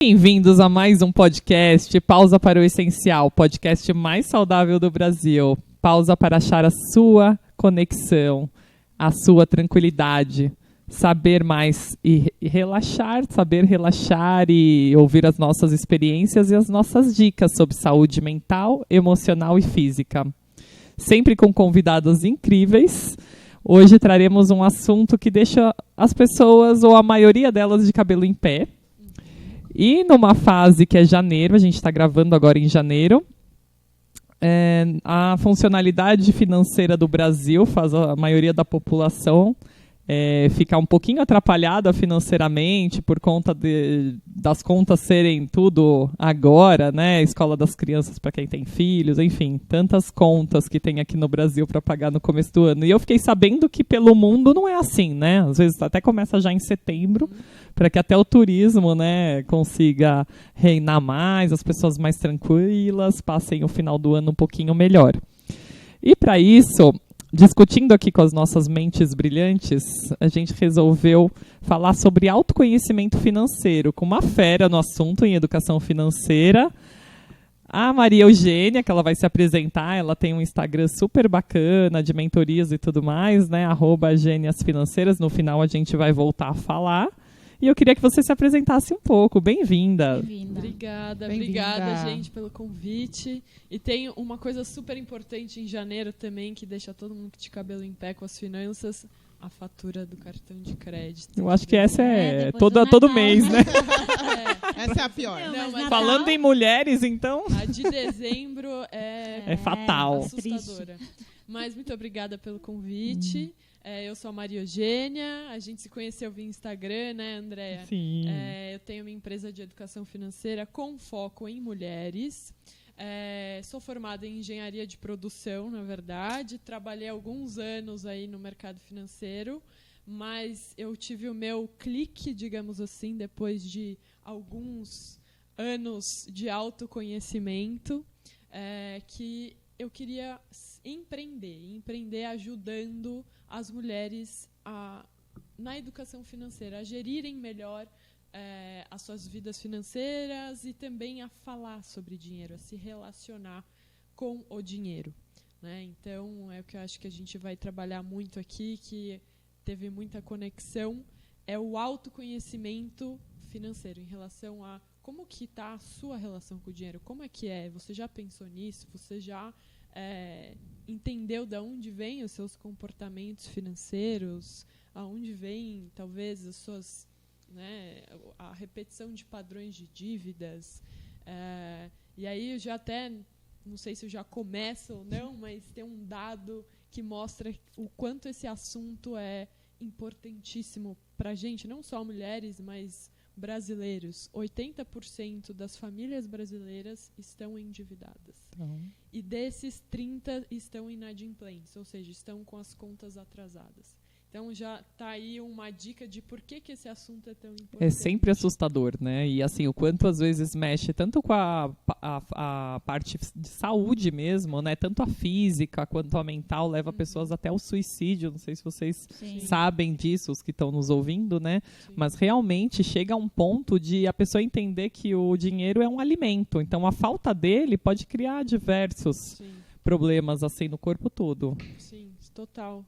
Bem-vindos a mais um podcast, Pausa para o Essencial, podcast mais saudável do Brasil. Pausa para achar a sua conexão, a sua tranquilidade, saber mais e relaxar, saber relaxar e ouvir as nossas experiências e as nossas dicas sobre saúde mental, emocional e física. Sempre com convidados incríveis. Hoje traremos um assunto que deixa as pessoas, ou a maioria delas, de cabelo em pé. E numa fase que é janeiro, a gente está gravando agora em janeiro, a funcionalidade financeira do Brasil faz a maioria da população ficar um pouquinho atrapalhada financeiramente por conta das contas serem tudo agora, né? Escola das crianças para quem tem filhos, enfim, tantas contas que tem aqui no Brasil para pagar no começo do ano. E eu fiquei sabendo que pelo mundo não é assim, né? Às vezes até começa já em setembro, para que até o turismo, né, consiga reinar mais, as pessoas mais tranquilas, passem o final do ano um pouquinho melhor. E para isso, discutindo aqui com as nossas mentes brilhantes, a gente resolveu falar sobre autoconhecimento financeiro, com uma fera no assunto em educação financeira, a Maria Eugênia, que ela vai se apresentar. Ela tem um Instagram super bacana de mentorias e tudo mais, né? @gêniasfinanceiras. No final a gente vai voltar a falar. E eu queria que você se apresentasse um pouco. Bem-vinda. Obrigada, gente, pelo convite. E tem uma coisa super importante em janeiro também, que deixa todo mundo de cabelo em pé com as finanças: a fatura do cartão de crédito. Eu acho que essa é todo mês, né? Essa é a pior. Não, falando em mulheres, então... A de dezembro é fatal. Assustadora. Mas muito obrigada pelo convite. Eu sou a Maria Eugênia, a gente se conheceu via Instagram, né, Andréa? Sim. Eu tenho uma empresa de educação financeira com foco em mulheres. Sou formada em engenharia de produção, na verdade. Trabalhei alguns anos aí no mercado financeiro, mas eu tive o meu clique, digamos assim, depois de alguns anos de autoconhecimento, que eu queria empreender ajudando as mulheres na educação financeira, a gerirem melhor as suas vidas financeiras e também a falar sobre dinheiro, a se relacionar com o dinheiro, né? Então, é o que eu acho que a gente vai trabalhar muito aqui, que teve muita conexão, é o autoconhecimento financeiro em relação a como que está a sua relação com o dinheiro, como é que é, você já pensou nisso, você já entendeu de onde vêm os seus comportamentos financeiros, aonde vem talvez as suas, né, a repetição de padrões de dívidas, e aí eu já até, não sei se eu já começo ou não, mas tem um dado que mostra o quanto esse assunto é importantíssimo para a gente, não só mulheres, mas brasileiros. 80% das famílias brasileiras estão endividadas. E desses, 30% estão inadimplentes, ou seja, estão com as contas atrasadas. Então já está aí uma dica de por que esse assunto é tão importante. É sempre assustador, né? E assim, o quanto às vezes mexe tanto com a parte de saúde mesmo, né? Tanto a física quanto a mental, leva pessoas até o suicídio. Não sei se vocês sabem disso, os que estão nos ouvindo, né? Sim. Mas realmente chega a um ponto de a pessoa entender que o dinheiro é um alimento. Então a falta dele pode criar diversos problemas assim no corpo todo. Sim, total.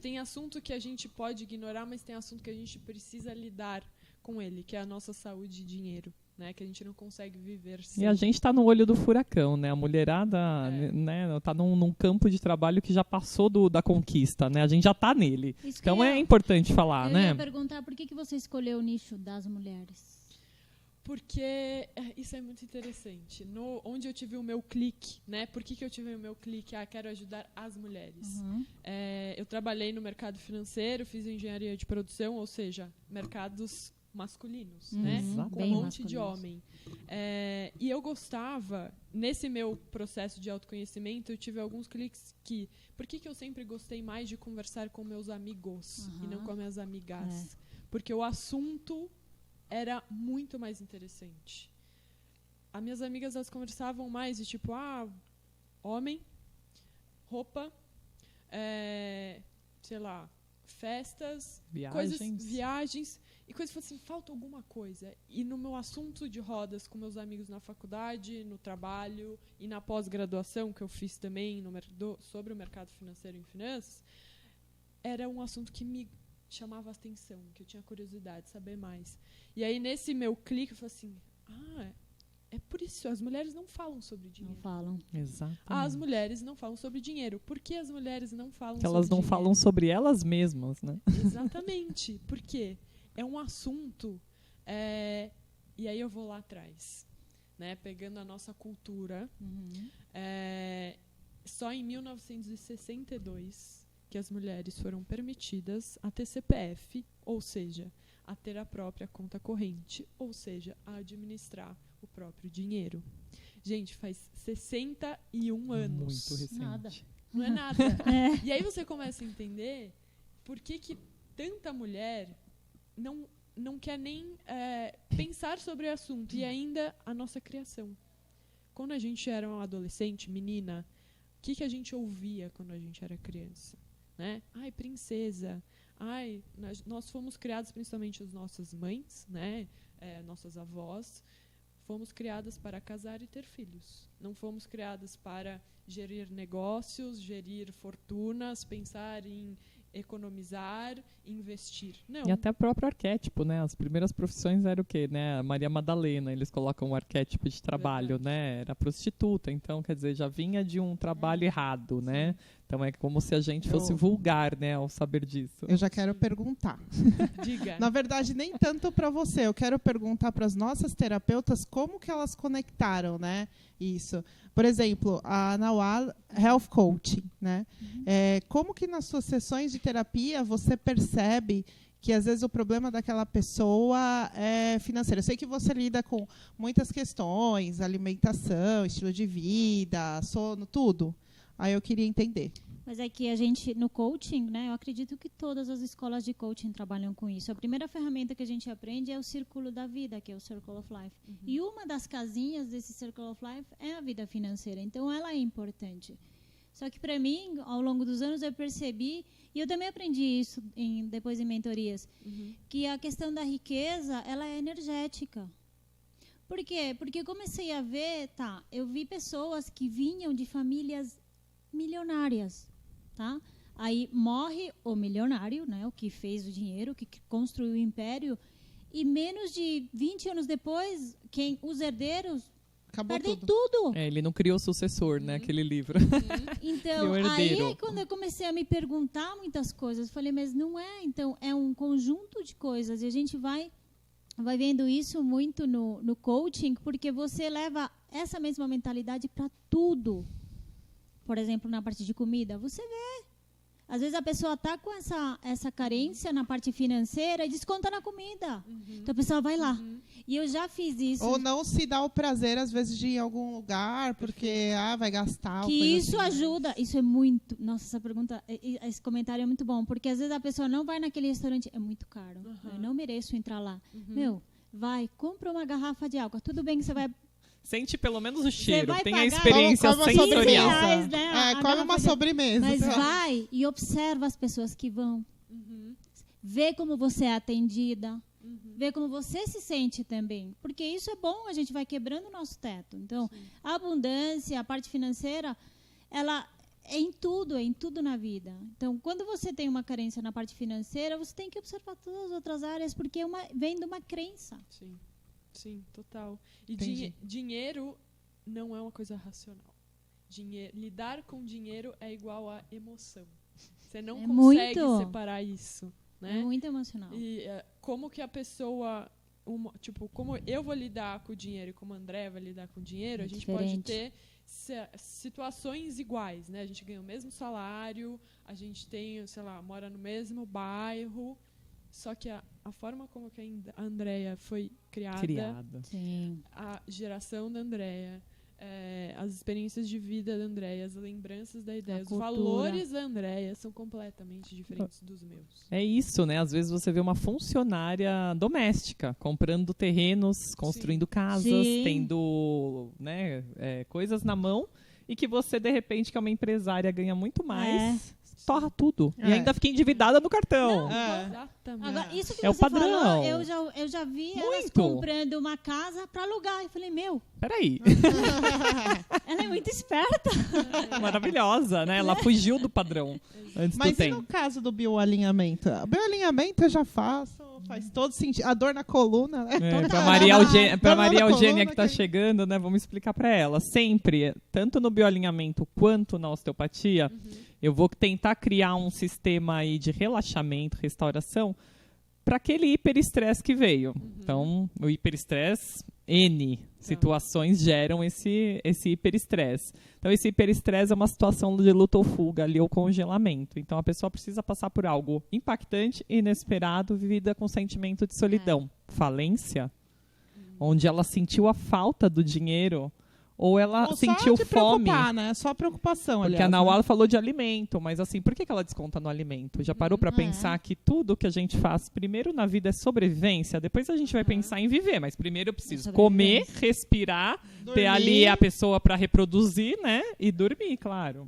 Tem assunto que a gente pode ignorar, mas tem assunto que a gente precisa lidar com ele, que é a nossa saúde e dinheiro, né? Que a gente não consegue viver sem. E a gente está no olho do furacão, né? A mulherada né, tá num campo de trabalho que já passou da conquista, né? A gente já está nele. Então é importante falar, né? Eu ia perguntar por que você escolheu o nicho das mulheres. Porque isso é muito interessante. Onde eu tive o meu clique, né? Por que eu tive o meu clique? Quero ajudar as mulheres. Eu trabalhei no mercado financeiro, fiz engenharia de produção, ou seja, mercados masculinos, né? Com um monte de homem. E eu gostava, nesse meu processo de autoconhecimento, eu tive alguns cliques que... Por que eu sempre gostei mais de conversar com meus amigos e não com minhas amigas? Porque o assunto era muito mais interessante. As minhas amigas, elas conversavam mais de tipo, homem, roupa, sei lá, festas, viagens. E coisa assim, falta alguma coisa. E no meu assunto de rodas com meus amigos na faculdade, no trabalho e na pós-graduação que eu fiz também sobre o mercado financeiro em finanças, era um assunto que me chamava a atenção, que eu tinha curiosidade de saber mais. E aí, nesse meu clique, eu falei assim, é por isso, as mulheres não falam sobre dinheiro. Não falam. Exatamente. As mulheres não falam sobre dinheiro. Por que as mulheres não falam Porque sobre elas não dinheiro? falam sobre elas mesmas, né? Exatamente. Por quê? É um assunto... e aí eu vou lá atrás. Né? Pegando a nossa cultura. Só em 1962 que as mulheres foram permitidas a ter CPF, ou seja, a ter a própria conta corrente, ou seja, a administrar o próprio dinheiro. Gente, faz 61 anos. Muito recente. Nada. Não é nada. E aí você começa a entender por que tanta mulher não quer nem pensar sobre o assunto. E ainda a nossa criação. Quando a gente era uma adolescente, menina, o que a gente ouvia quando a gente era criança? Né? Ai, princesa. Ai, nós fomos criadas, principalmente as nossas mães, né? Nossas avós, fomos criadas para casar e ter filhos. Não fomos criadas para gerir negócios, gerir fortunas, pensar em economizar, investir. Não. E até o próprio arquétipo, né? As primeiras profissões eram o quê, né? A Maria Madalena, eles colocam um arquétipo de trabalho, né? Era prostituta, então, quer dizer, já vinha de um trabalho errado, né? Então é como se a gente fosse vulgar, né, ao saber disso. Eu já quero perguntar. Diga. Na verdade, nem tanto para você. Eu quero perguntar para as nossas terapeutas como que elas conectaram, né, isso. Por exemplo, a Nawal Health Coaching, né? Como que nas suas sessões de terapia você percebe que às vezes o problema daquela pessoa é financeiro? Eu sei que você lida com muitas questões, alimentação, estilo de vida, sono, tudo. Aí eu queria entender. Mas é que a gente, no coaching, né, eu acredito que todas as escolas de coaching trabalham com isso. A primeira ferramenta que a gente aprende é o círculo da vida, que é o Circle of Life. E uma das casinhas desse Circle of Life é a vida financeira. Então, ela é importante. Só que, para mim, ao longo dos anos, eu percebi, e eu também aprendi isso depois em mentorias, que a questão da riqueza, ela é energética. Por quê? Porque eu comecei a ver, eu vi pessoas que vinham de famílias milionárias, tá? Aí morre o milionário, né, o que fez o dinheiro, que construiu o império, e menos de 20 anos depois, os herdeiros perdem tudo. Ele não criou sucessor, né, aquele livro. Então, aí quando eu comecei a me perguntar muitas coisas, eu falei, mas não é, então é um conjunto de coisas, e a gente vai vendo isso muito no coaching, porque você leva essa mesma mentalidade para tudo. Por exemplo, na parte de comida, você vê. Às vezes a pessoa está com essa carência na parte financeira e desconta na comida. Então a pessoa vai lá. E eu já fiz isso. Ou não se dá o prazer, às vezes, de ir em algum lugar, porque vai gastar. Que isso ajuda. Isso é muito... Nossa, essa pergunta, esse comentário é muito bom. Porque às vezes a pessoa não vai naquele restaurante, é muito caro. Eu não mereço entrar lá. Vai, compra uma garrafa de água. Tudo bem que você vai... Sente pelo menos o cheiro, tem a pagar experiência sensorial. Reais, né? Come uma sobremesa. Mas vai e observa as pessoas que vão. Vê como você é atendida. Vê como você se sente também. Porque isso é bom, a gente vai quebrando o nosso teto. Então, a abundância, a parte financeira, ela é em tudo na vida. Então, quando você tem uma carência na parte financeira, você tem que observar todas as outras áreas, porque vem de uma crença. Sim, total. E dinheiro não é uma coisa racional. Lidar com dinheiro é igual a emoção. Você não consegue separar isso. Né? É muito emocional. E como que a pessoa... como eu vou lidar com o dinheiro e como a André vai lidar com o dinheiro, a gente pode ter situações iguais. Né? A gente ganha o mesmo salário, a gente tem, mora no mesmo bairro... Só que a forma como que a Andrea foi criada. Sim. A geração da Andrea, as experiências de vida da Andrea, as lembranças da ideia, os valores da Andrea são completamente diferentes dos meus. É isso, né? Às vezes você vê uma funcionária doméstica comprando terrenos, construindo casas, tendo, né, coisas na mão, e que você, de repente, que é uma empresária, ganha muito mais. torra tudo. E É. ainda fica endividada no cartão. Exatamente. Agora, isso que É o você padrão. falou, eu já vi elas Muito. comprando uma casa para alugar. Eu falei, meu, Peraí. ela é muito esperta. Maravilhosa, né? Ela fugiu do padrão antes Mas do e tempo. no caso do bioalinhamento? O bioalinhamento eu já faço, faz todo sentido. A dor na coluna, né? Pra Maria Eugênia, Dor na coluna, que tá chegando, né? Vamos explicar pra ela. Sempre, tanto no bioalinhamento quanto na osteopatia, eu vou tentar criar um sistema aí de relaxamento, restauração, para aquele hiperestresse que veio. Então, o hiperestresse, N situações geram esse hiperestresse. Então, esse hiperestresse é uma situação de luta ou fuga ali, ou congelamento. Então, a pessoa precisa passar por algo impactante, inesperado, vivida com sentimento de solidão. Falência, onde ela sentiu a falta do dinheiro, ou ela Ou sentiu só de fome. preocupar, né? Só preocupação, Porque aliás, a Nawala né? falou de alimento, mas assim, por que ela desconta no alimento? Já parou para pensar que tudo que a gente faz primeiro na vida é sobrevivência, depois a gente vai pensar em viver, mas primeiro eu preciso comer, respirar, ter ali a pessoa para reproduzir, né? E dormir, claro.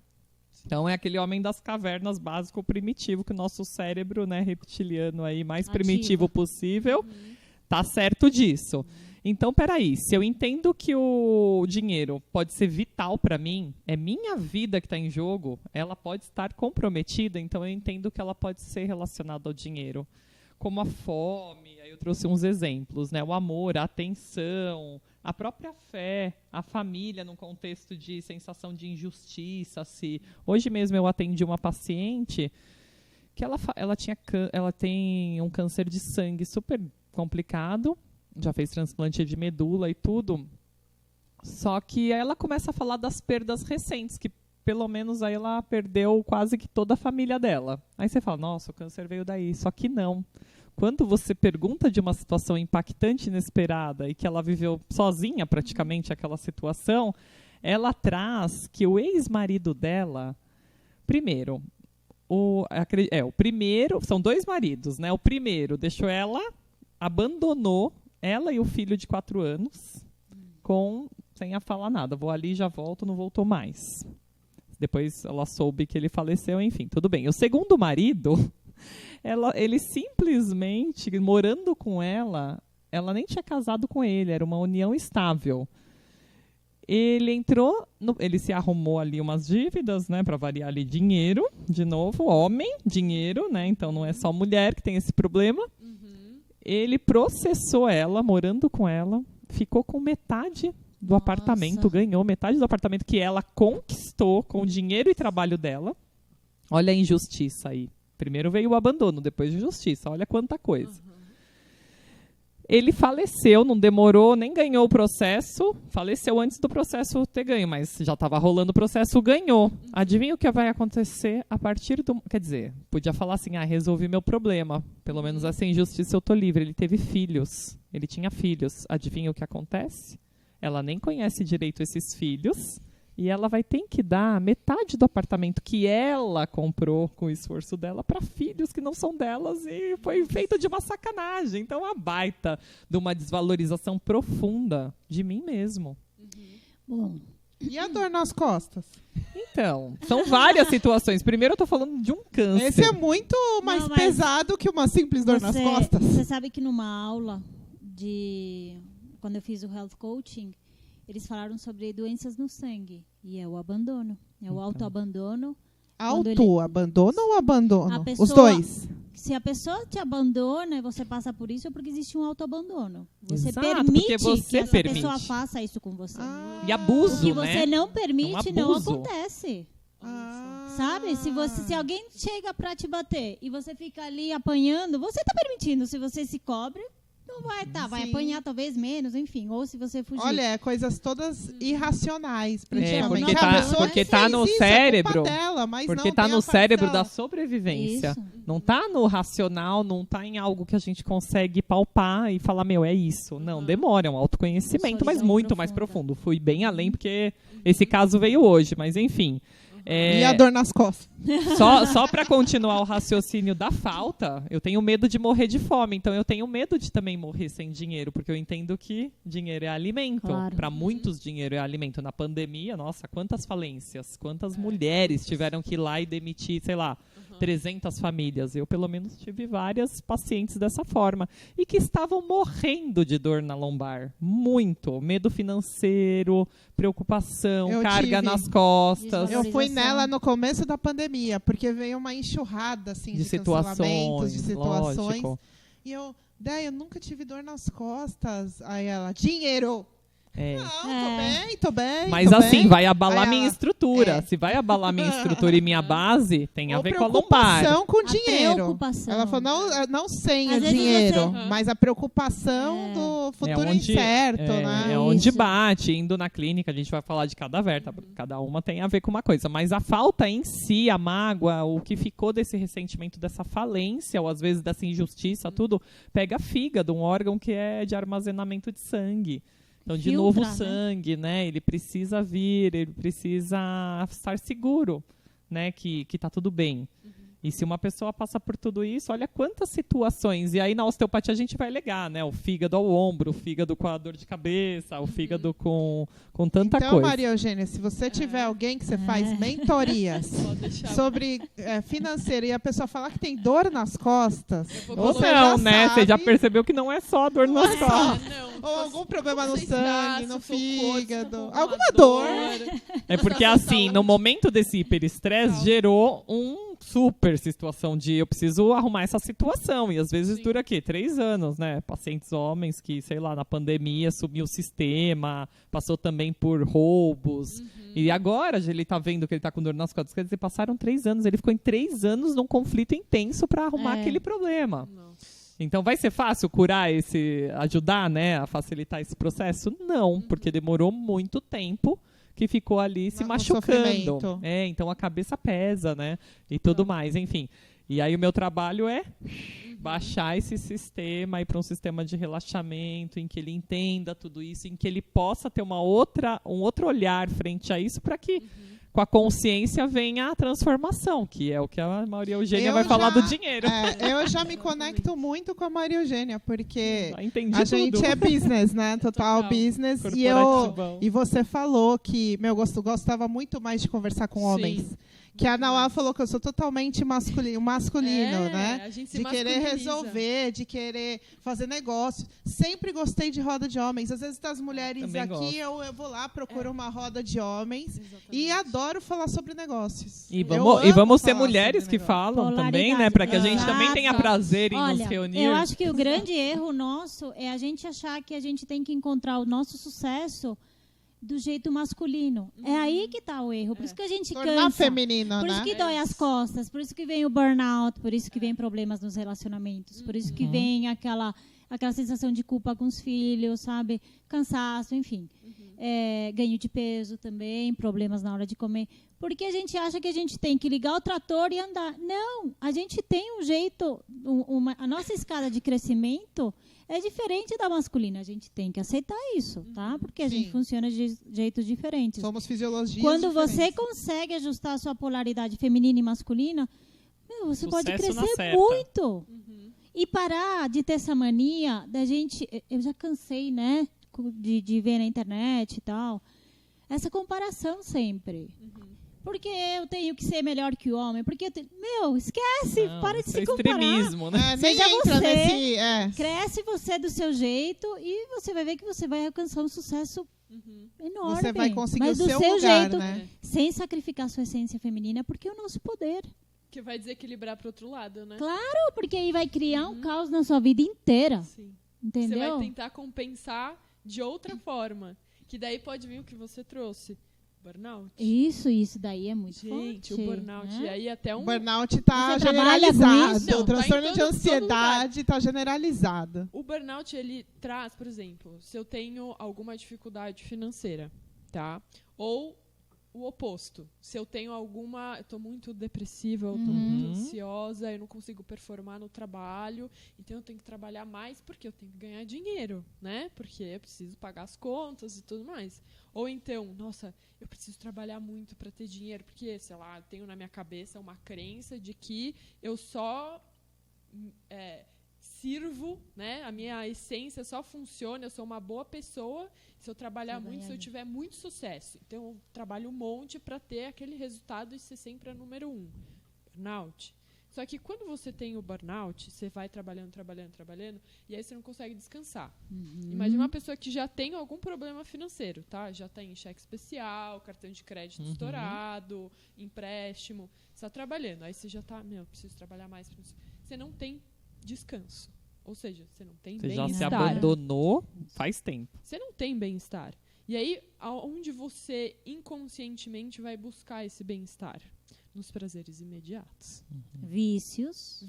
Então é aquele homem das cavernas básico primitivo que o nosso cérebro, né, reptiliano aí, mais primitivo possível, tá certo disso. Então, peraí, se eu entendo que o dinheiro pode ser vital para mim, é minha vida que está em jogo, ela pode estar comprometida, então eu entendo que ela pode ser relacionada ao dinheiro. Como a fome, aí eu trouxe uns exemplos, né? O amor, a atenção, a própria fé, a família num contexto de sensação de injustiça. Hoje mesmo eu atendi uma paciente que ela tem um câncer de sangue super complicado, já fez transplante de medula e tudo, só que aí ela começa a falar das perdas recentes, que pelo menos aí ela perdeu quase que toda a família dela. Aí você fala, nossa, o câncer veio daí, só que não. Quando você pergunta de uma situação impactante, inesperada, e que ela viveu sozinha praticamente aquela situação, ela traz que o ex-marido dela, primeiro, são 2 maridos, né? O primeiro deixou abandonou ela e o filho de 4 anos, sem falar nada. Vou ali, já volto, não voltou mais. Depois ela soube que ele faleceu, enfim, tudo bem. O segundo marido, ele simplesmente, morando com ela nem tinha casado com ele, era uma união estável. Ele ele se arrumou ali umas dívidas, né, para variar ali dinheiro, de novo, homem, dinheiro, né, então não é só mulher que tem esse problema. Ele processou ela, morando com ela, ficou com metade do apartamento, ganhou metade do apartamento que ela conquistou com o dinheiro e trabalho dela. Olha a injustiça aí. Primeiro veio o abandono, depois a injustiça. Olha quanta coisa. Ele faleceu, não demorou, nem ganhou o processo. Faleceu antes do processo ter ganho, mas já estava rolando o processo, ganhou. Adivinha o que vai acontecer a partir do... Quer dizer, podia falar assim, resolvi meu problema. Pelo menos essa injustiça eu tô livre. Ele teve filhos. Ele tinha filhos. Adivinha o que acontece? Ela nem conhece direito esses filhos. E ela vai ter que dar metade do apartamento que ela comprou com o esforço dela para filhos que não são delas, e foi feito de uma sacanagem. Então, uma baita de uma desvalorização profunda de mim mesmo. Bom, E a dor nas costas? Então, são várias situações. Primeiro eu tô falando de um câncer. Esse é muito mais mas pesado que uma simples dor nas costas. Você sabe que numa aula quando eu fiz o Health Coaching, eles falaram sobre doenças no sangue. E é o abandono. É o autoabandono. Autoabandono ou abandono? Pessoa, os dois. Se a pessoa te abandona e você passa por isso, é porque existe um autoabandono. Você Exato, permite porque você que essa permite. pessoa faça isso com você. E abuso, O que né? você não permite, É um não abuso. acontece. Sabe? Se alguém chega pra te bater e você fica ali apanhando, você tá permitindo. Se você se cobre, não vai vai Sim. apanhar talvez menos, enfim. Ou se você fugir. Olha, coisas todas irracionais, praticamente. porque A tá- pessoa porque fez tá no isso, cérebro. É culpa dela, mas Porque não tá tem no a cérebro facção. da sobrevivência. Isso. Não tá no racional, não tá em algo que a gente consegue palpar e falar, é isso. Não, demora, é um autoconhecimento, mas Solidão muito mais profunda. profundo. Fui bem além, porque esse caso veio hoje, mas enfim. E a dor nas costas. Só para continuar o raciocínio da falta, eu tenho medo de morrer de fome. Então eu tenho medo de também morrer sem dinheiro, porque eu entendo que dinheiro é alimento. Claro. Para muitos, dinheiro é alimento. Na pandemia, nossa, quantas falências, quantas mulheres tiveram que ir lá e demitir, sei lá, 300 famílias. Eu, pelo menos, tive várias pacientes dessa forma. E que estavam morrendo de dor na lombar. Muito. Medo financeiro, preocupação, Eu carga tive. nas costas. Eu fui nela no começo da pandemia, porque veio uma enxurrada assim, de cancelamentos, de situações. Lógico. E eu nunca tive dor nas costas. Aí ela, dinheiro! É. Não, tô bem. Mas tô assim, bem. vai abalar Aí minha ela, estrutura. Se vai abalar minha estrutura e minha base, tem a Ou ver com a lombar. preocupação com A dinheiro. preocupação. Ela falou, não sem Às o vezes dinheiro, você- mas a preocupação do futuro incerto, né? É onde Isso. bate, indo na clínica, a gente vai falar de cada vértebra. Cada uma tem a ver com uma coisa. Mas a falta em si, a mágoa, o que ficou desse ressentimento, dessa falência, ou às vezes dessa injustiça, tudo, pega fígado, um órgão que é de armazenamento de sangue. Então, de Filtra, novo, o né? sangue, né? Ele precisa vir, ele precisa estar seguro, né? Que tá tudo bem. E se uma pessoa passa por tudo isso, olha quantas situações. E aí na osteopatia a gente vai ligar, né? O fígado ao ombro, o fígado com a dor de cabeça, o fígado com tanta Então, coisa. Maria Eugênia, se você tiver alguém que você faz mentorias Pode deixar. sobre financeiro e a pessoa falar que tem dor nas costas, vou Ou você não, já né? Você já sabe. percebeu que não é só a dor nas costas. Não, Ou algum problema no você sangue, está, no seu corpo, fígado, você tá com alguma uma dor. É porque Nossa, assim, saúde. no momento desse hiperestresse, gerou super situação de eu preciso arrumar essa situação. E às vezes Sim. dura aqui 3 anos, né? Pacientes homens que, sei lá, na pandemia sumiu o sistema, passou também por roubos. E agora ele tá vendo que ele tá com dor nas costas. Quer dizer, passaram 3 anos. Ele ficou em 3 anos num conflito intenso para arrumar aquele problema. Nossa. Então vai ser fácil curar ajudar, né, a facilitar esse processo? Não, porque demorou muito tempo que ficou ali se No machucando. sofrimento. Então a cabeça pesa, né? E tudo mais, enfim. E aí o meu trabalho é baixar esse sistema, ir para um sistema de relaxamento, em que ele entenda tudo isso, em que ele possa ter um outro olhar frente a isso, para que com a consciência venha a transformação, que é o que a Maria Eugênia vai falar do dinheiro. Eu já me conecto muito com a Maria Eugênia, porque Já entendi a tudo. gente é business, né? Total business. Corporativão. E você falou que, gostava muito mais de conversar com homens. Que a Nauá falou que eu sou totalmente masculino, né? A gente se De querer masculiniza. resolver, de querer fazer negócio. Sempre gostei de roda de homens. Às vezes das mulheres Também aqui, gosto. eu vou lá, procuro uma roda de homens. E adoro falar sobre negócios. E Eu vamos amo ser falar mulheres sobre que negócio. falam também, né? Polaridade. Para que a gente também Exato. tenha prazer em nos Olha, reunir. eu acho que o grande erro nosso é a gente achar que a gente tem que encontrar o nosso sucesso do jeito masculino. É aí que tá o erro. Por isso que a gente Tornar cansa. feminina, Por né? isso que dói as costas, por isso que vem o burnout, por isso que vem problemas nos relacionamentos, por isso que vem aquela sensação de culpa com os filhos, sabe? Cansaço, enfim. Ganho de peso também, problemas na hora de comer. Porque a gente acha que a gente tem que ligar o trator e andar. Não, a gente tem um jeito, a nossa escada de crescimento é diferente da masculina. A gente tem que aceitar isso, tá? Porque a gente Sim. funciona de jeitos diferentes. Somos fisiologias Quando você diferentes. consegue ajustar a sua polaridade feminina e masculina, você pode Sucesso na crescer certa. muito. E parar de ter essa mania da gente... Eu já cansei, né? De ver na internet e tal. Essa comparação sempre. Porque eu tenho que ser melhor que o homem. Porque esquece. Não, para de isso se é comparar. extremismo, né? Nem Seja entra você. nesse... Cresce você do seu jeito e você vai ver que você vai alcançar um sucesso enorme. Você vai conseguir mas o do seu seu lugar, jeito, né? sem sacrificar sua essência feminina, porque é o nosso poder. Que vai desequilibrar pro outro lado, né? Claro, porque aí vai criar um caos na sua vida inteira. Sim. Entendeu? Você vai tentar compensar de outra forma. Que daí pode vir o que você trouxe. Burnout. Isso daí é muito Gente, forte. o burnout. né? E aí até O burnout está Você trabalha com generalizado. isso? Não, O transtorno tá em de todo ansiedade está generalizado. O burnout, ele traz, por exemplo, se eu tenho alguma dificuldade financeira, tá? Ou o oposto. Se eu tenho alguma... Eu tô muito depressiva, eu tô muito ansiosa, eu não consigo performar no trabalho, então eu tenho que trabalhar mais porque eu tenho que ganhar dinheiro, né? Porque eu preciso pagar as contas e tudo mais. Ou então, nossa, eu preciso trabalhar muito para ter dinheiro, porque, sei lá, eu tenho na minha cabeça uma crença de que eu só... sirvo, né? A minha essência só funciona, eu sou uma boa pessoa se eu trabalhar muito, se eu tiver muito sucesso. Então, eu trabalho um monte para ter aquele resultado e ser sempre a número 1. Burnout. Só que quando você tem o burnout, você vai trabalhando, e aí você não consegue descansar. Imagina uma pessoa que já tem algum problema financeiro, tá? Já tem cheque especial, cartão de crédito estourado, empréstimo. Você está trabalhando, aí você já está, preciso trabalhar mais. Você não tem descanso. Ou seja, você não tem bem-estar. Você já se abandonou faz tempo. Você não tem bem-estar. E aí, aonde você inconscientemente vai buscar esse bem-estar? Nos prazeres imediatos. Vícios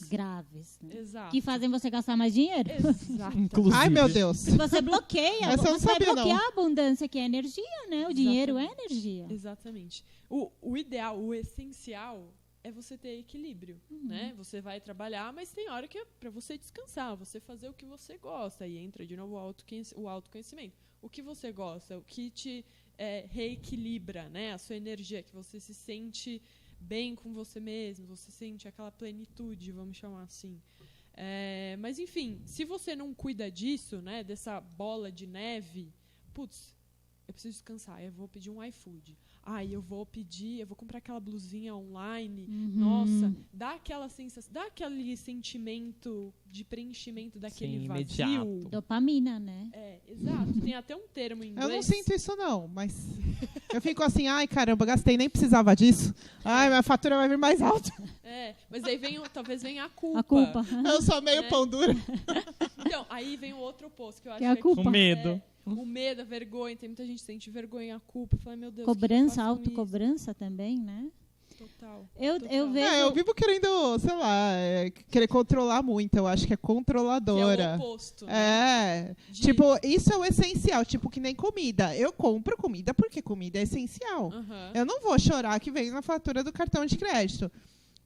graves, né? Exato. Que fazem você gastar mais dinheiro. Exato. Inclusive. Ai, meu Deus. Você bloqueia. Essa eu não Você vai sabia, bloquear não. a abundância, que é energia, né? O dinheiro é energia. Exatamente. O ideal, o essencial é você ter equilíbrio, né? Você vai trabalhar, mas tem hora que é para você descansar, você fazer o que você gosta. E entra de novo o autoconhecimento. O que você gosta, o que te reequilibra, né? A sua energia, que você se sente bem com você mesmo, você sente aquela plenitude, vamos chamar assim. Mas, enfim, se você não cuida disso, né? Dessa bola de neve, putz, eu preciso descansar, eu vou pedir um iFood. Eu vou comprar aquela blusinha online. Nossa, dá aquela sensação, dá aquele sentimento de preenchimento daquele vazio. Imediato. Dopamina, né? Exato. Tem até um termo em inglês. Eu não sinto isso, não, mas eu fico assim, ai, caramba, gastei, nem precisava disso. Ai, minha fatura vai vir mais alta. Mas aí talvez venha a culpa. A culpa. Eu sou meio pão duro. Então, aí vem o outro oposto, que eu acho Que é a culpa. O medo. O medo, a vergonha. Tem muita gente que sente vergonha, a culpa. Fala, meu Deus, Cobrança, autocobrança também, né? Total. Eu vejo... Eu vivo querendo, sei lá, querer controlar muito. Eu acho que é controladora. Que é o oposto. Né? Tipo, isso é o essencial. Tipo, que nem comida. Eu compro comida porque comida é essencial. Eu não vou chorar que vem na fatura do cartão de crédito.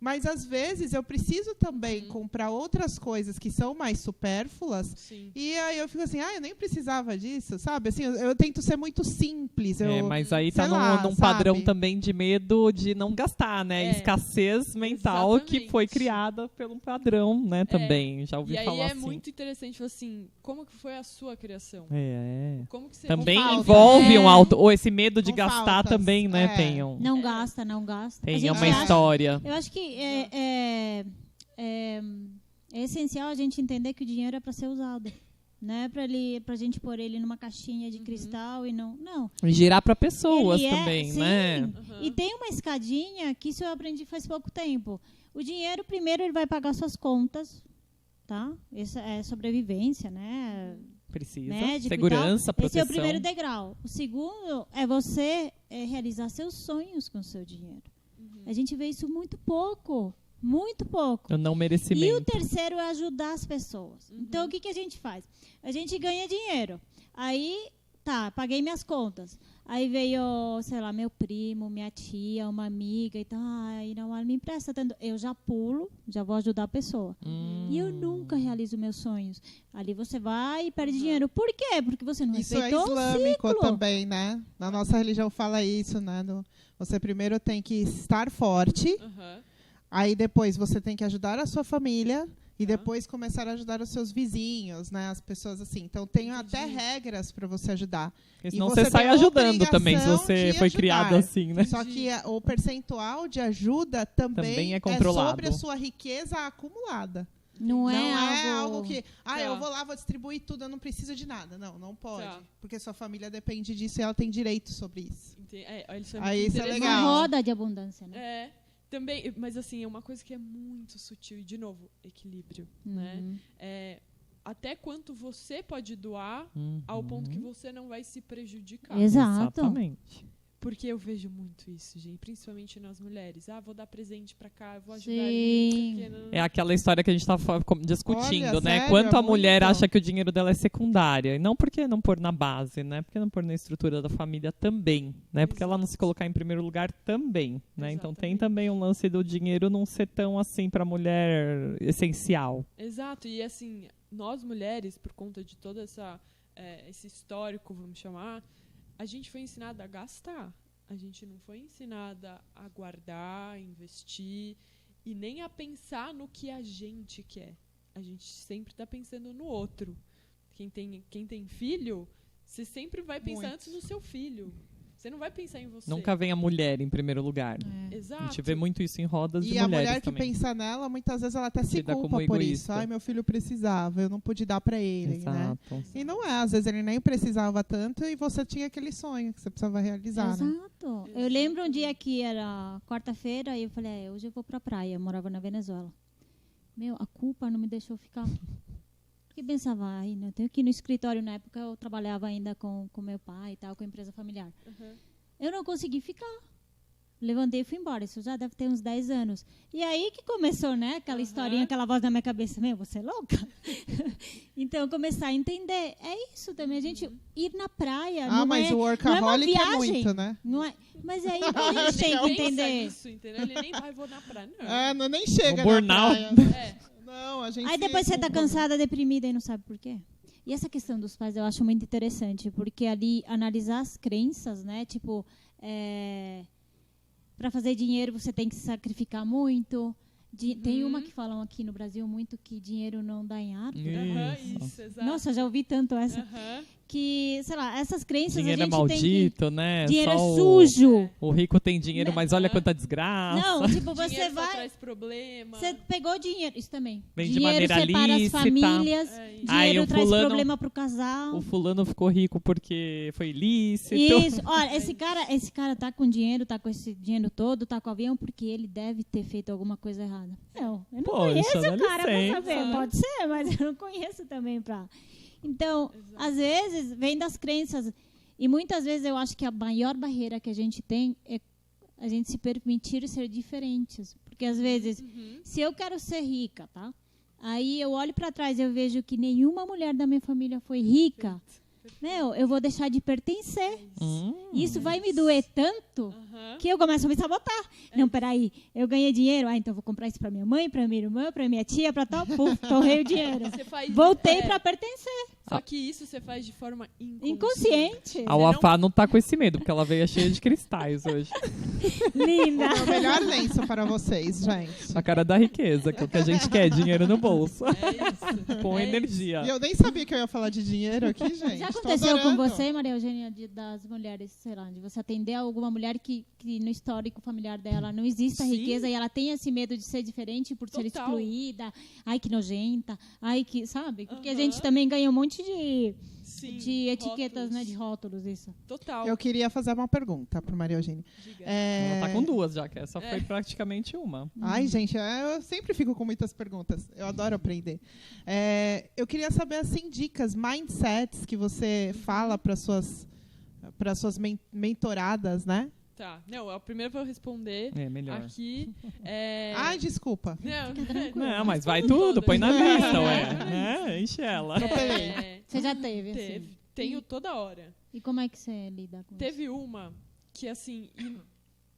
Mas, às vezes, eu preciso também comprar outras coisas que são mais supérfluas. Sim. E aí eu fico assim, eu nem precisava disso, sabe? Assim, eu tento ser muito simples. Mas aí tá sei lá, num padrão sabe? também de medo de não gastar, né? Escassez mental que foi criada pelo padrão, né? Também, já ouvi falar falar assim. E aí assim. é muito interessante, assim, como que foi a sua criação? Como que você... Também Com envolve falta, ou esse medo de Com gastar faltas, também, né? Não gasta. Tem A gente uma acha- história. Eu acho que é essencial a gente entender que o dinheiro é para ser usado. Não é pra gente pôr ele numa caixinha de cristal e não. E girar para pessoas Ele também, sim. né? E tem uma escadinha que isso eu aprendi faz pouco tempo. O dinheiro, primeiro, ele vai pagar suas contas, tá? Essa é sobrevivência, né? Precisa. Médico Segurança, e tal. proteção. Esse é o primeiro degrau. O segundo é você realizar seus sonhos com o seu dinheiro. A gente vê isso muito pouco. Muito pouco. O não merecimento. E o terceiro é ajudar as pessoas. Então, o que a gente faz? A gente ganha dinheiro. Aí, paguei minhas contas. Aí veio, sei lá, meu primo, minha tia, uma amiga e tal. Não me empresta tanto. Eu já pulo, já vou ajudar a pessoa. E eu nunca realizo meus sonhos. Ali você vai e perde dinheiro. Por quê? Porque você não Isso respeitou é islâmico o ciclo. também, né? Na nossa religião fala isso, né? Você primeiro tem que estar forte. Aí depois você tem que ajudar a sua família e depois começar a ajudar os seus vizinhos, né? As pessoas assim. Então tem até regras para você ajudar. Porque senão E você sai tem a ajudando também, se obrigação você de foi ajudar. criado assim, né? Só que o percentual de ajuda também é controlado. sobre a sua riqueza acumulada. Não é algo que... eu vou lá, vou distribuir tudo, eu não preciso de nada. Não pode. Porque sua família depende disso e ela tem direito sobre isso. Aí isso é interessante. legal. Uma roda de abundância, né? Também, mas assim, é uma coisa que é muito sutil. E, de novo, equilíbrio, né? Até quanto você pode doar ao ponto que você não vai se prejudicar. Exato. Exatamente. Porque eu vejo muito isso, gente, principalmente nas mulheres. Vou dar presente pra cá, vou ajudar ali. É aquela história que a gente estava discutindo, Olha, né? sério, Quanto a muito. mulher acha que o dinheiro dela é secundária. E não porque não pôr na base, né? Porque não pôr na estrutura da família também, né? Porque ela não se colocar em primeiro lugar também, né? Então tem Exatamente. também um lance do dinheiro não ser tão assim pra mulher essencial. Exato, e assim, nós mulheres, por conta de todo esse histórico, vamos chamar, a gente foi ensinada a gastar. A gente não foi ensinada a guardar, investir e nem a pensar no que a gente quer. A gente sempre está pensando no outro. Quem tem filho, você sempre vai pensar Muito. antes no seu filho. Você não vai pensar em você. Nunca vem a mulher em primeiro lugar. Exato. A gente vê muito isso em rodas de E a mulheres mulher que também. pensa nela, muitas vezes ela até se Lida culpa como por egoísta. isso. Ai, meu filho precisava, eu não pude dar pra ele, né? Exato. E não é, às vezes ele nem precisava tanto e você tinha aquele sonho que você precisava realizar, né? Exato. Eu lembro um dia que era quarta-feira e eu falei, hoje eu vou pra praia. Eu morava na Venezuela. A culpa não me deixou ficar. Porque pensava, eu tenho que ir no escritório. Na época eu trabalhava ainda com meu pai e tal, com a empresa familiar. Uhum. Eu não consegui ficar. Levantei e fui embora. Isso já deve ter uns 10 anos. E aí que começou, né? Aquela historinha, aquela voz na minha cabeça. Você é louca? Então, começar a entender. É isso também. A gente ir na praia. Mas o não é uma workaholic é viagem. muito, né? Não é, mas aí a gente tem que Pensa entender. nisso, entendeu? Ele nem vai, vou na praia. Não. Não nem chega O burnout. na praia. É. Não, a gente Aí depois você tá culpa. cansada, deprimida e não sabe por quê. E essa questão dos pais eu acho muito interessante, porque ali analisar as crenças, né? Tipo, para fazer dinheiro você tem que se sacrificar muito. Tem uma que falam aqui no Brasil muito que dinheiro não dá em árvore. Isso, exato. Nossa, já ouvi tanto essa. Aham. Que, sei lá, essas crenças Dinheiro a é gente maldito, tem né? que... Dinheiro é Só sujo. O rico tem dinheiro, mas olha quanta desgraça. Não, tipo, você Dinheiro só vai... traz problema. Você pegou dinheiro, isso também. Vem de Dinheiro maneira separa lícita. as famílias, É isso. Aí dinheiro o traz fulano- problema pro casal. O fulano ficou rico porque foi ilícito. Isso, olha, esse cara tá com dinheiro, tá com esse dinheiro todo, tá com avião porque ele deve ter feito alguma coisa errada. Eu não Poxa, conheço dá o cara pra licença. saber, pode ser, mas eu não conheço também pra... Então, às vezes, vem das crenças. E muitas vezes eu acho que a maior barreira que a gente tem é a gente se permitir ser diferentes. Porque às vezes, se eu quero ser rica, tá? Aí eu olho pra trás e eu vejo que nenhuma mulher da minha família foi rica. Eu vou deixar de pertencer. Isso vai me doer tanto que eu começo a me sabotar. Não, peraí, eu ganhei dinheiro, então vou comprar isso pra minha mãe, pra minha irmã, pra minha tia, pra tal, torrei o dinheiro. Você faz, Voltei pra pertencer. Só que isso você faz de forma Inconsciente. A Wafá não tá com esse medo, porque ela veio cheia de cristais hoje. Linda. É o melhor lenço para vocês, gente. A cara da riqueza, que é o que a gente quer, dinheiro no bolso. É isso. Com É energia. E eu nem sabia que eu ia falar de dinheiro aqui, gente. Já Tô aconteceu com adorando. você, Maria Eugênia, das mulheres, sei lá, de você atender alguma mulher que no histórico familiar dela não existe a Sim. riqueza e ela tem esse medo de ser diferente por ser Total. excluída, ai que nojenta, ai que, sabe? Porque a gente Aham. também ganha um monte Sim, de etiquetas, rótulos. né, de rótulos, isso. Total. Eu queria fazer uma pergunta para Maria Eugênia. Diga. Ela tá com duas já, que essa foi praticamente uma. Ai, gente, eu sempre fico com muitas perguntas. Eu adoro aprender. Eu queria saber, assim, dicas, mindsets que você fala para suas mentoradas, né? Tá. Não, primeiro eu vou responder É, melhor. aqui. Ai, desculpa. Não, mas vai tudo, põe na É. lista, ué. Né? Enche ela. Você já teve, Teve. assim. Tenho toda hora. E como é que você lida com isso? Teve uma que, assim,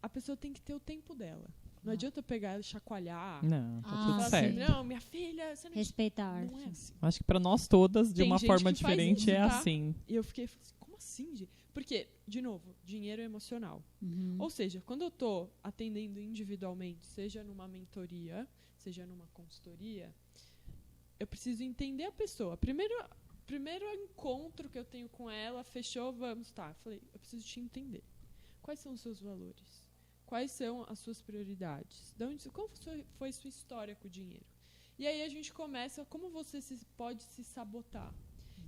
a pessoa tem que ter o tempo dela. Não adianta eu pegar e chacoalhar. Não, tá Ah, tudo Falar certo. assim, não, minha filha, você não... Respeitar. Não é assim. Acho que pra nós todas, de Tem uma gente forma que faz diferente, isso, é tá? assim. E eu fiquei assim, como assim, gente? Porque, de novo, dinheiro é emocional. Uhum. Ou seja, quando eu tô atendendo individualmente, seja numa mentoria, seja numa consultoria, eu preciso entender a pessoa. Primeiro encontro que eu tenho com ela, fechou, vamos, tá. Falei, eu preciso te entender. Quais são os seus valores? Quais são as suas prioridades? Qual foi sua história com o dinheiro? E aí a gente começa, como você pode se sabotar?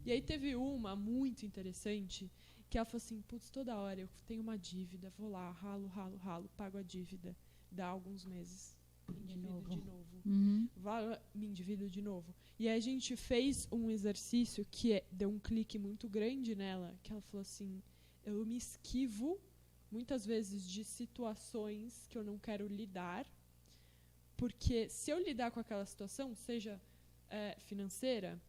E aí teve uma muito interessante, que ela falou assim, putz, toda hora eu tenho uma dívida, vou lá, ralo, pago a dívida, dá alguns meses, me endivido de novo. Uhum. Me endivido de novo. E aí a gente fez um exercício que deu um clique muito grande nela, que ela falou assim, eu me esquivo muitas vezes de situações que eu não quero lidar, porque se eu lidar com aquela situação, seja financeira,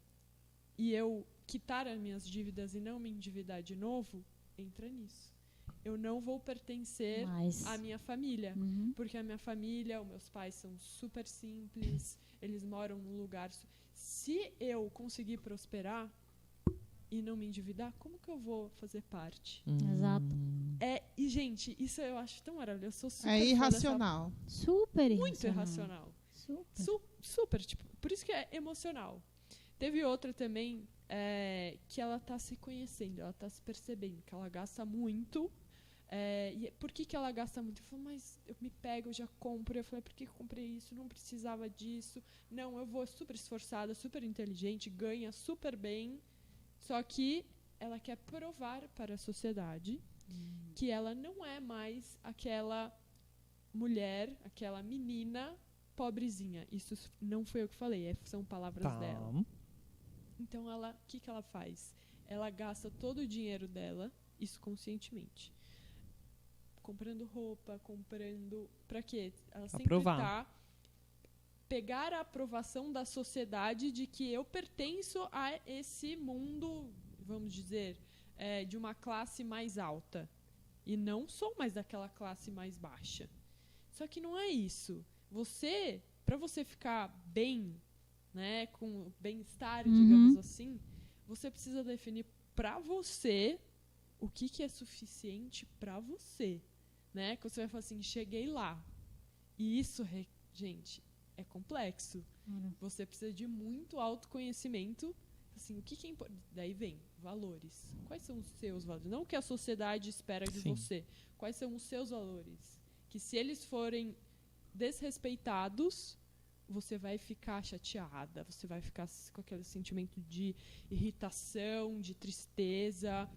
e eu quitar as minhas dívidas e não me endividar de novo, entra nisso. Eu não vou pertencer à minha família, porque a minha família, os meus pais são super simples, eles moram num lugar... Se eu conseguir prosperar e não me endividar, como que eu vou fazer parte? Exato. E, gente, isso eu acho tão maravilhoso. Eu sou super É irracional. Super irracional. Muito irracional. Super, tipo, por isso que é emocional. Teve outra também que ela tá se conhecendo, ela tá se percebendo que ela gasta muito. E por que ela gasta muito? Eu falei, mas eu me pego, eu já compro. Eu falei, por que eu comprei isso? Não precisava disso. Não, eu vou super esforçada, super inteligente, ganha super bem. Só que ela quer provar para a sociedade que ela não é mais aquela mulher, aquela menina pobrezinha. Isso não foi eu que falei, são palavras dela. Então, o que ela faz? Ela gasta todo o dinheiro dela, isso conscientemente. Comprando roupa, comprando... Pra quê? Ela sempre pegar a aprovação da sociedade de que eu pertenço a esse mundo, vamos dizer, de uma classe mais alta. E não sou mais daquela classe mais baixa. Só que não é isso. Para você ficar bem, né, com bem-estar, digamos assim, você precisa definir para você o que é suficiente para você. Né? Que você vai falar assim, cheguei lá. E isso, gente, é complexo. Você precisa de muito autoconhecimento. Assim, o que é importante? Daí vem valores. Quais são os seus valores? Não o que a sociedade espera de você. Quais são os seus valores? Que se eles forem desrespeitados, você vai ficar chateada, você vai ficar com aquele sentimento de irritação, de tristeza.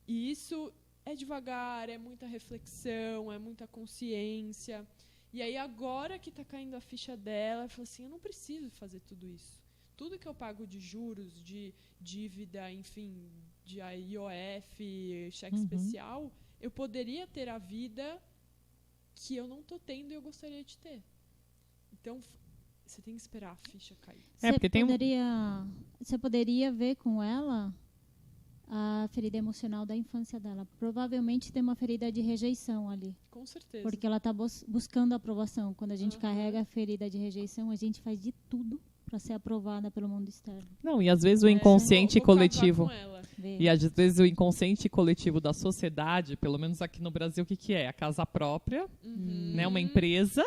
E isso é devagar, é muita reflexão, é muita consciência. E aí agora que está caindo a ficha dela, ela fala assim, eu não preciso fazer tudo isso. Tudo que eu pago de juros, de dívida, enfim, de IOF, cheque especial, eu poderia ter a vida que eu não estou tendo e eu gostaria de ter. Então, você tem que esperar a ficha cair. Você poderia ver com ela a ferida emocional da infância dela. Provavelmente tem uma ferida de rejeição ali. Com certeza. Porque ela está buscando aprovação. Quando a gente carrega a ferida de rejeição, a gente faz de tudo para ser aprovada pelo mundo externo. Não, e às vezes o inconsciente coletivo... E às vezes o inconsciente coletivo da sociedade, pelo menos aqui no Brasil, o que é? A casa própria, né? Uma empresa,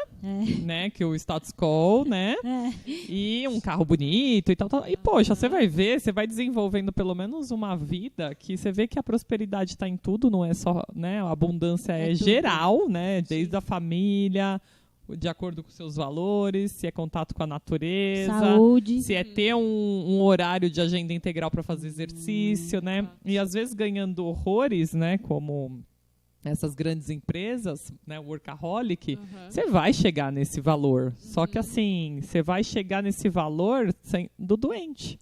né? Que o status quo, né? E um carro bonito e tal. E, poxa, você vai ver, você vai desenvolvendo pelo menos uma vida que você vê que a prosperidade está em tudo, não é só, né? A abundância é geral, né? Desde a família, de acordo com seus valores, se é contato com a natureza, saúde, se é ter um horário de agenda integral para fazer exercício, né? E às vezes ganhando horrores, né? Como essas grandes empresas, né? Workaholic, você vai chegar nesse valor. Só que assim, você vai chegar nesse valor do doente.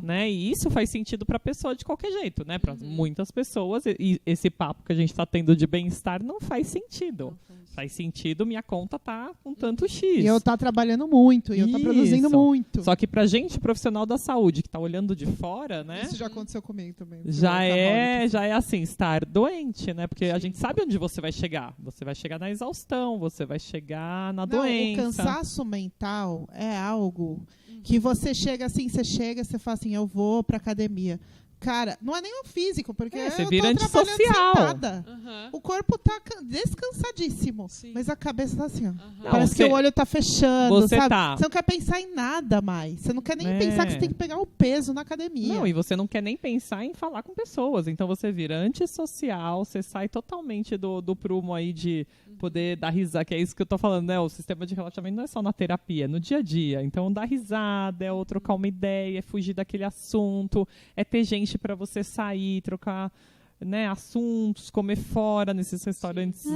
Né? E isso faz sentido para a pessoa de qualquer jeito, né? Para muitas pessoas, e esse papo que a gente está tendo de bem-estar não faz sentido. Faz sentido, minha conta tá com tanto X. E eu tá trabalhando muito, e eu tá produzindo muito. Só que pra gente, profissional da saúde, que tá olhando de fora, né? Isso já aconteceu comigo também. Já é assim, estar doente, né? Porque a gente sabe onde você vai chegar. Você vai chegar na exaustão, você vai chegar na doença. O cansaço mental é algo que você chega assim, você fala assim, eu vou pra academia. Cara, não é nem o físico, porque você eu vira tô antissocial. Sentada. O corpo tá descansadíssimo, mas a cabeça tá assim, ó. Não, parece que o olho tá fechando, você sabe? Tá. Você não quer pensar em nada mais. Você não quer nem pensar que você tem que pegar o peso na academia. Não, e você não quer nem pensar em falar com pessoas. Então você vira antissocial, você sai totalmente do prumo aí de poder dar risada, que é isso que eu tô falando, né? O sistema de relaxamento não é só na terapia, é no dia a dia. Então dar risada, é trocar uma ideia, é fugir daquele assunto, é ter gente para você sair, trocar, né, assuntos, comer fora nesses restaurantes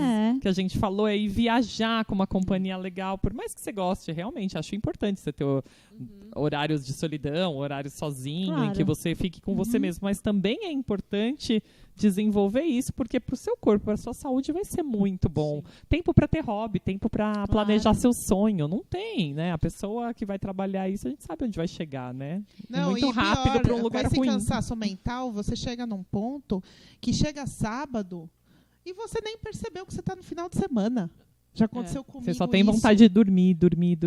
que a gente falou, ir viajar com uma companhia legal, por mais que você goste, realmente, acho importante você ter horários de solidão, horários sozinho, em que você fique com você mesmo, mas também é importante desenvolver isso, porque pro seu corpo, pra sua saúde vai ser muito bom. Tempo para ter hobby, tempo para planejar seu sonho. Não tem, né? A pessoa que vai trabalhar isso, a gente sabe onde vai chegar, né? Não, muito e rápido pior, para um lugar com esse ruim. cansaço mental, você chega num ponto que chega sábado e você nem percebeu que você está no final de semana. Já aconteceu comigo Você só tem isso. vontade de dormir.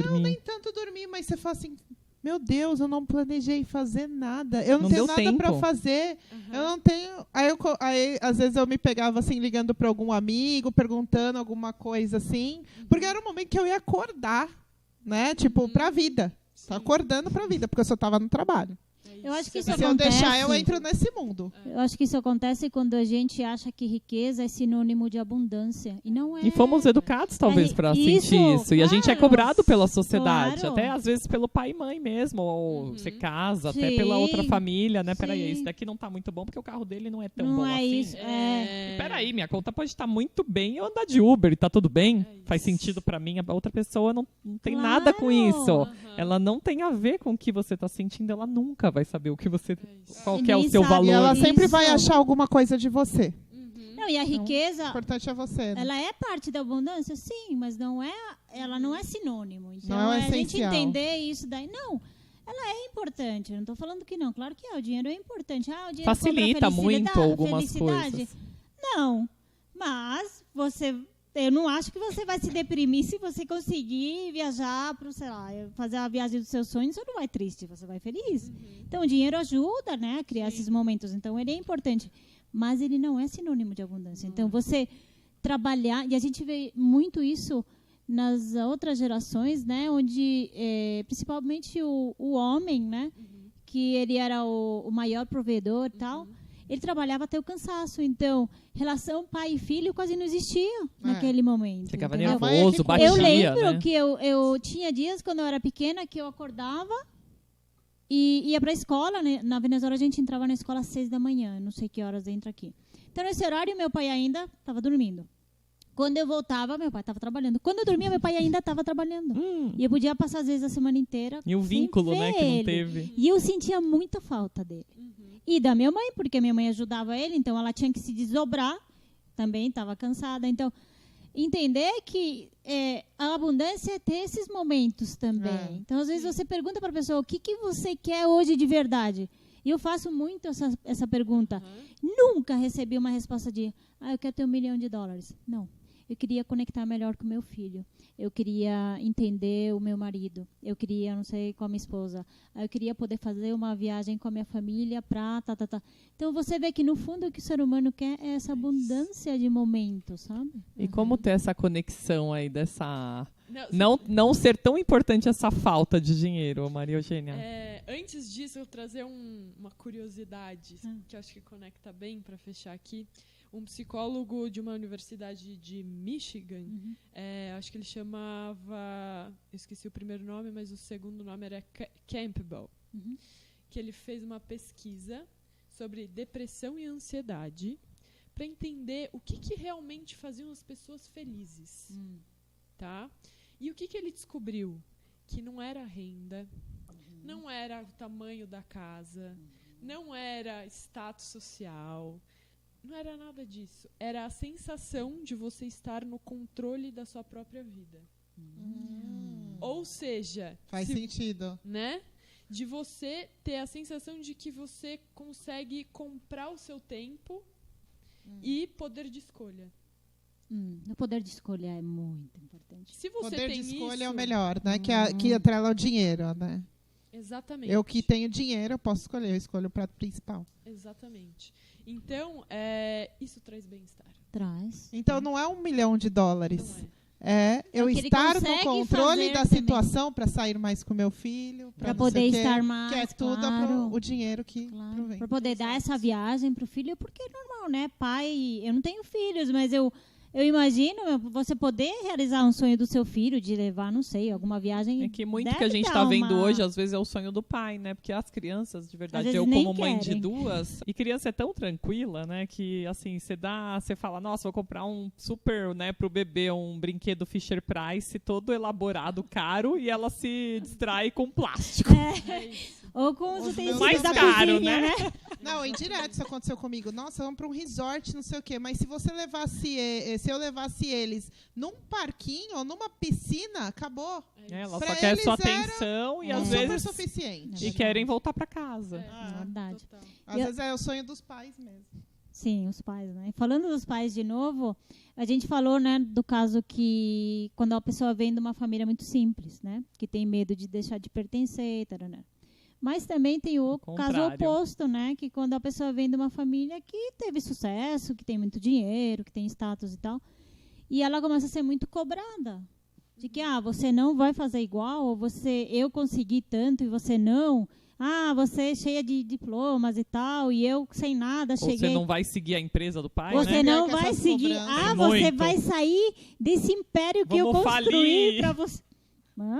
Não, nem tanto dormir, mas você fala assim, meu Deus, eu não planejei fazer nada. Eu não Não tenho deu nada para tempo. fazer. Eu não tenho... Aí, às vezes, eu me pegava assim, ligando para algum amigo, perguntando alguma coisa assim. Porque era um momento que eu ia acordar, né? Tipo, pra vida. Tô acordando pra vida, porque eu só tava no trabalho. Eu acho que isso Se eu acontece. deixar, eu entro nesse mundo. Eu acho que isso acontece quando a gente acha que riqueza é sinônimo de abundância. E não é. E fomos educados, talvez, para isso, sentir isso. E a gente é claro. cobrado pela sociedade. Claro. Até, às vezes, pelo pai e mãe mesmo. Ou você casa, até Sim. pela outra família, né? Peraí, Sim. esse daqui não tá muito bom porque o carro dele não é tão Não bom é assim. isso. E peraí, minha conta pode estar muito bem eu andar de Uber e tá tudo bem. Faz sentido pra mim. A outra pessoa não tem Claro. nada com isso. Aham. Ela não tem a ver com o que você tá sentindo. Ela nunca vai saber o que você... Qual E que é o nem seu sabe. valor. E ela Isso. sempre vai achar alguma coisa de você. Não, e a O riqueza, importante é você, né? ela é parte da abundância, sim, mas ela não é sinônimo. Então, Não é o a gente essencial. entender isso daí. Não, ela é importante. Eu não estou falando que não. Claro que é. O dinheiro é importante. O dinheiro Facilita compra muito algumas felicidade? coisas. Não, mas eu não acho que você vai se deprimir se você conseguir viajar para, sei lá, fazer a viagem dos seus sonhos. Você não vai triste, você vai feliz. Então, o dinheiro ajuda, né, a criar esses momentos. Então, ele é importante. Mas ele não é sinônimo de abundância. Então, você trabalhar... E a gente vê muito isso nas outras gerações, né, onde, principalmente o homem, né, que ele era o maior provedor e tal... Ele trabalhava até o cansaço. Então, relação pai e filho quase não existia naquele momento. Ficava entendeu? nervoso, batia, Eu lembro né? que eu tinha dias, quando eu era pequena, que eu acordava e ia para a escola. Né? Na Venezuela, a gente entrava na escola às 6 da manhã. Não sei que horas entra aqui. Então, nesse horário, meu pai ainda estava dormindo. Quando eu voltava, meu pai estava trabalhando. Quando eu dormia, meu pai ainda estava trabalhando. E eu podia passar, às vezes, a semana inteira E o sem vínculo, né, ver que não ele. teve. E eu sentia muita falta dele. E da minha mãe, porque a minha mãe ajudava ele, então ela tinha que se desdobrar. Também estava cansada. Então, entender que a abundância é ter esses momentos também. Então, às vezes, você pergunta para a pessoa, o que você quer hoje de verdade? E eu faço muito essa pergunta. Nunca recebi uma resposta de, eu quero ter $1 milhão. Não. Eu queria conectar melhor com meu filho. Eu queria entender o meu marido. Eu queria, não sei, com a minha esposa. Eu queria poder fazer uma viagem com a minha família pra... Então, você vê que, no fundo, o que o ser humano quer é essa abundância de momentos, sabe? E como ter essa conexão aí dessa... Não ser tão importante essa falta de dinheiro, Maria Eugênia. Antes disso, eu vou trazer uma curiosidade que eu acho que conecta bem para fechar aqui. Um psicólogo de uma universidade de Michigan, acho que ele chamava, eu esqueci o primeiro nome, mas o segundo nome era Campbell, que ele fez uma pesquisa sobre depressão e ansiedade para entender o que realmente faziam as pessoas felizes. Tá? E o que ele descobriu? Que não era a renda, não era o tamanho da casa, não era status social, não era nada disso. Era a sensação de você estar no controle da sua própria vida. Ou seja... Faz sentido. Né? De você ter a sensação de que você consegue comprar o seu tempo e poder de escolha. O poder de escolha é muito importante. Se você Poder tem de escolha isso, é o melhor, né? Que atrela ao dinheiro, né? Exatamente. Eu que tenho dinheiro, eu posso escolher. Eu escolho o prato principal. Exatamente. Então, isso traz bem-estar. Traz. Então, não é $1 milhão. Não É eu que ele estar no consegue controle fazer da também. situação para sair mais com meu filho. Para não sei poder o quê, estar mais, que é tudo claro. o dinheiro que Claro, provém. para poder dar essa viagem pro filho, porque é normal, né? Pai, eu não tenho filhos, mas eu imagino você poder realizar um sonho do seu filho, de levar, não sei, alguma viagem. É que muito deve que a gente dar está vendo uma- hoje, às vezes, é o sonho do pai, né? Porque as crianças, de verdade, vezes eu nem como mãe de querem. 2, e criança é tão tranquila, né? Que, assim, você fala, nossa, vou comprar um super, né, pro bebê, um brinquedo Fisher Price, todo elaborado, caro, e ela se distrai com plástico. É isso. Ou com os Os utensílios mais da caro, cozinha, né? Não, indireto isso aconteceu comigo. Nossa, vamos para um resort, não sei o quê. Mas se você levasse, se eu levasse eles num parquinho ou numa piscina, acabou. Ela Pra só quer eles sua era atenção e É. às Super vezes suficiente. e querem voltar para casa. É, Verdade. total. Às vezes é o sonho dos pais mesmo. Sim, os pais, né? Falando dos pais de novo, a gente falou, né, do caso que quando a pessoa vem de uma família muito simples, né, que tem medo de deixar de pertencer, tarana. Mas também tem o caso contrário. oposto, né, que quando a pessoa vem de uma família que teve sucesso, que tem muito dinheiro, que tem status e tal, e ela começa a ser muito cobrada. De que, você não vai fazer igual, ou eu consegui tanto e você não. Você é cheia de diplomas e tal, e eu sem nada Ou cheguei. você não vai seguir a empresa do pai, Você né? não Pior que vai essas seguir. cobranças. Você Muito. vai sair desse império que eu Vamos construí falir. para você.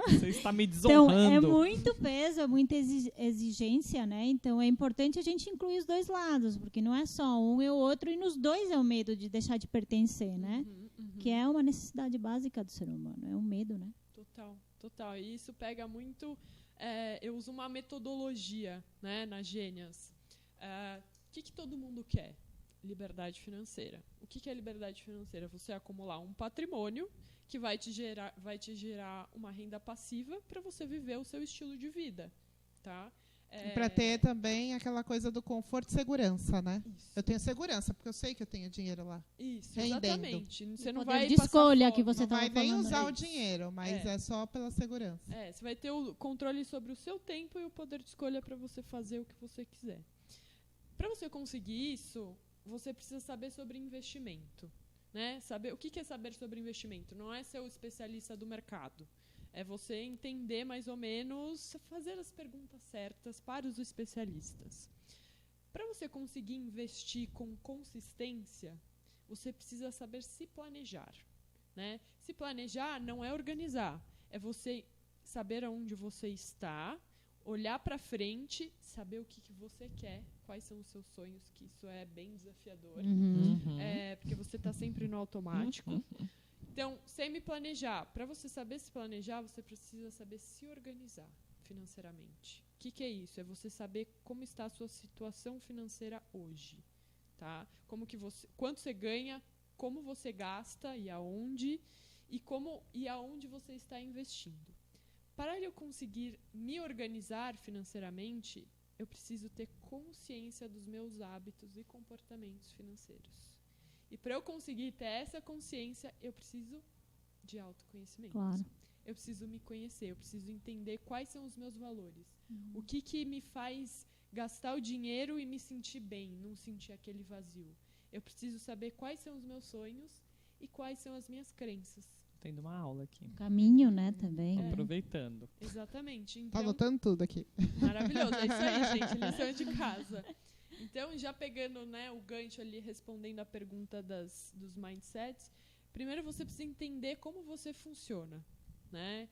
Você está me Então, desonrando. é muito peso, é muita exigência, né? Então, é importante a gente incluir os dois lados, porque não é só um e o outro, e nos dois é o medo de deixar de pertencer, né? Que é uma necessidade básica do ser humano, é um medo, né? Total, total. E isso pega muito... eu uso uma metodologia, né, na Gênias. O que todo mundo quer? Liberdade financeira. O que é liberdade financeira? Você acumular um patrimônio que vai te gerar uma renda passiva para você viver o seu estilo de vida, tá? Para ter também aquela coisa do conforto e segurança, né? Isso. Eu tenho segurança, porque eu sei que eu tenho dinheiro lá. Isso, rendendo. exatamente. Você não poder vai de passar escolha fome. que você Não vai tava nem falando usar aí. o dinheiro, mas é só pela segurança. Você vai ter o controle sobre o seu tempo e o poder de escolha para você fazer o que você quiser. Para você conseguir isso, você precisa saber sobre investimento, né? Saber o que é saber sobre investimento. Não é ser o especialista do mercado. É você entender mais ou menos, fazer as perguntas certas para os especialistas. Para você conseguir investir com consistência, você precisa saber se planejar, né? Se planejar não é organizar, é você saber aonde você está, olhar para frente, saber o que você quer, quais são os seus sonhos, que isso é bem desafiador, porque você está sempre no automático. Então, sem me planejar, para você saber se planejar, você precisa saber se organizar financeiramente. O que é isso? É você saber como está a sua situação financeira hoje, tá? Quanto você ganha, como você gasta e aonde você está investindo. Para eu conseguir me organizar financeiramente, eu preciso ter consciência dos meus hábitos e comportamentos financeiros. E para eu conseguir ter essa consciência, eu preciso de autoconhecimento. Claro. Eu preciso me conhecer, eu preciso entender quais são os meus valores. O que me faz gastar o dinheiro e me sentir bem, não sentir aquele vazio. Eu preciso saber quais são os meus sonhos e quais são as minhas crenças. Tendo uma aula aqui. Caminho, né, também. Aproveitando. Exatamente. Tá Então, anotando tudo aqui. maravilhoso. É isso aí, gente. Lição de casa. Então, já pegando, né, o gancho ali, respondendo a pergunta dos mindsets, primeiro você precisa entender como você funciona, né?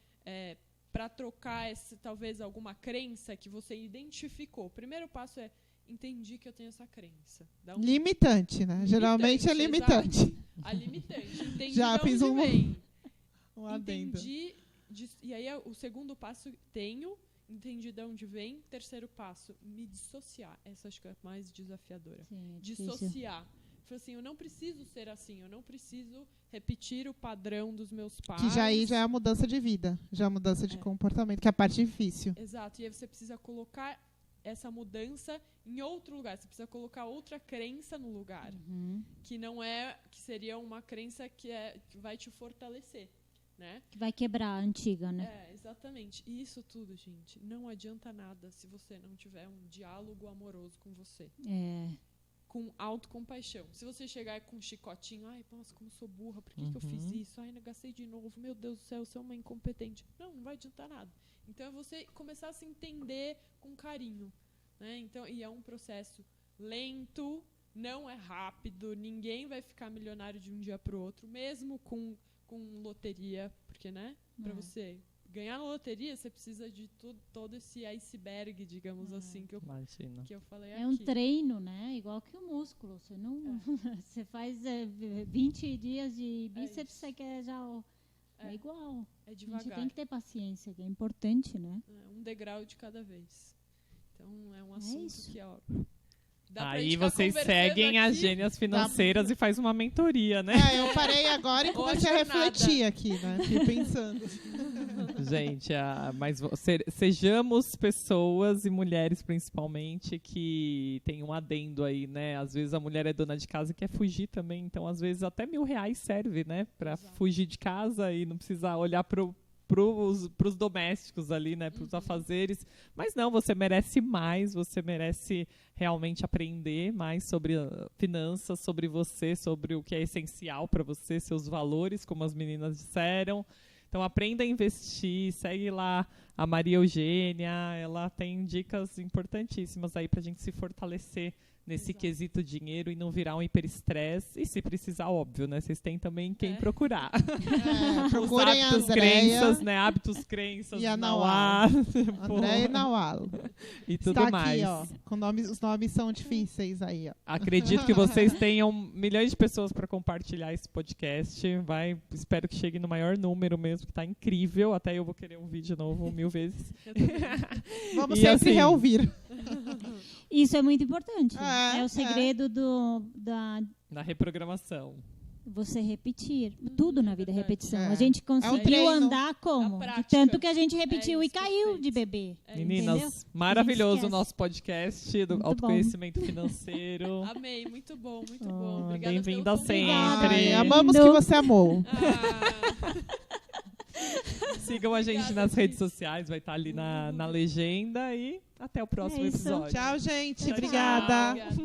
Para trocar talvez alguma crença que você identificou. O primeiro passo é entendi que eu tenho essa crença. Limitante, né? Geralmente é limitante. Exato. A limitante. Entendi Já de fiz onde vem. Um adendo. E aí o segundo passo, entendi de onde vem. Terceiro passo, me dissociar. Essa acho que é a mais desafiadora. Sim, é difícil. Dissociar. Falei assim, eu não preciso ser assim, eu não preciso repetir o padrão dos meus pais. Que já é a mudança de vida, já a mudança de comportamento, que é a parte difícil. Exato, e aí você precisa colocar essa mudança em outro lugar. Você precisa colocar outra crença no lugar. Que seria uma crença que vai te fortalecer, né? Que vai quebrar a antiga, né? Exatamente. E isso tudo, gente, não adianta nada se você não tiver um diálogo amoroso com você. Com autocompaixão. Se você chegar com um chicotinho, ai, nossa, como eu sou burra, por que eu fiz isso? Ai, não gastei de novo, meu Deus do céu, eu sou uma incompetente. Não vai adiantar nada. Então é você começar a se entender com carinho, né? Então, e é um processo lento, não é rápido, ninguém vai ficar milionário de um dia para o outro, mesmo com loteria, porque, né? Para você ganhar na loteria, você precisa de todo esse iceberg, digamos assim, que eu falei aqui. É um treino, né? Igual que o músculo. Você não, você faz 20 dias de bíceps, você quer já... É igual. É devagar. A gente tem que ter paciência, que é importante, né? Um degrau de cada vez. Então é um assunto isso. que, ó... dá pra Aí gente ficar vocês conversando seguem as aqui. gênias financeiras e faz uma mentoria, né? Eu parei agora e Ou a comecei a jornada. refletir aqui, né? Fiquei pensando. Gente, mas sejamos pessoas e mulheres principalmente que tem um adendo aí, né? Às vezes a mulher é dona de casa e quer fugir também, então às vezes até R$1.000 serve, né? Pra fugir de casa e não precisar olhar pros domésticos ali, né? Pros afazeres. Mas não, você merece mais, você merece realmente aprender mais sobre finanças, sobre você, sobre o que é essencial para você, seus valores, como as meninas disseram. Então aprenda a investir, segue lá a Maria Eugênia, ela tem dicas importantíssimas aí pra gente se fortalecer nesse quesito dinheiro e não virar um hiperestresse. E se precisar, óbvio, né? Vocês têm também quem procurar. Os Procurem a hábitos, Andréia crenças, né? Hábitos, crenças, e a Nauá. Andréia e Nawal. E tudo Está mais. aqui, ó. Os nomes são difíceis aí, ó. Acredito que vocês tenham milhões de pessoas para compartilhar esse podcast. Espero que chegue no maior número mesmo, que tá incrível. Até eu vou querer ouvir de novo 1000 vezes. Vamos E sempre assim, reouvir. Isso é muito importante. É, É o segredo na reprogramação. você repetir. Tudo na vida é repetição. É. A gente conseguiu treino. andar como? A De prática. tanto que a gente repetiu É e isso, caiu perfeito. de bebê. Meninas, Entendeu? maravilhoso o esquece. nosso podcast do Muito autoconhecimento financeiro. Amei, muito bom, muito bom. Obrigada Bem-vinda pelo convite. sempre. Ai, amamos que você amou. Sigam a gente Obrigada, nas gente. redes sociais, vai estar ali na legenda e até o próximo É isso. episódio. Tchau, gente. Tchau, Obrigada. Obrigada.